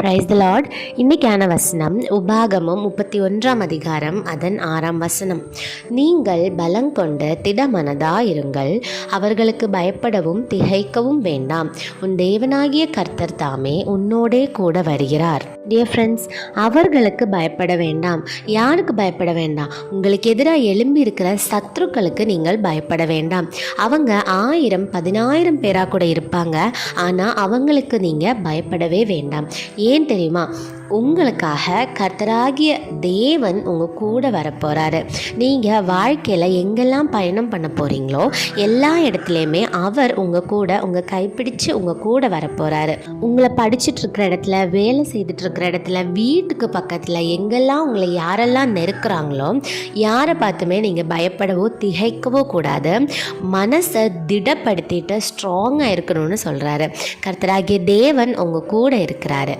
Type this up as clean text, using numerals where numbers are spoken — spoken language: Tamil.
Praise the Lord. இன்னைக்கான வசனம் உபாகமம் 31 அதிகாரம் அதன் 6 வசனம். நீங்கள் பலங்கொண்டு திடமனதாயிருங்கள், அவர்களுக்கு பயப்படவும் திகைக்கவும் வேண்டாம், உன் தேவனாகிய கர்த்தர் தாமே உன்னோடே கூட வருகிறார். டியர் ஃப்ரெண்ட்ஸ், அவர்களுக்கு பயப்பட வேண்டாம். யாருக்கு பயப்பட வேண்டாம்? உங்களுக்கு எதிராக எழும்பி இருக்கிற சத்ருக்களுக்கு நீங்கள் பயப்பட வேண்டாம். அவங்க 1000 10,000 பேராக கூட இருப்பாங்க, ஆனால் அவங்களுக்கு நீங்கள் பயப்படவே வேண்டாம். ஏன் தெரியுமா? உங்களுக்காக கர்த்தராகிய தேவன் உங்கள் கூட வரப்போகிறாரு. நீங்கள் வாழ்க்கையில் எங்கெல்லாம் பயணம் பண்ண போகிறீங்களோ எல்லா இடத்துலையுமே அவர் உங்கள் கூட, உங்கள் கைப்பிடிச்சு உங்கள் கூட வரப்போகிறாரு. உங்களை படிச்சுட்டு இருக்கிற இடத்துல, வேலை செய்துட்டு இருக்கிற இடத்துல, வீட்டுக்கு பக்கத்தில் எங்கெல்லாம் உங்களை யாரெல்லாம் நெருக்கிறாங்களோ யாரை பார்த்துமே நீங்கள் பயப்படவோ திகைக்கவோ கூடாது. மனசை திடப்படுத்திட்டு ஸ்ட்ராங்காக இருக்கணும்னு சொல்கிறாரு. கர்த்தராகிய தேவன் உங்கள் கூட இருக்கிறாரு.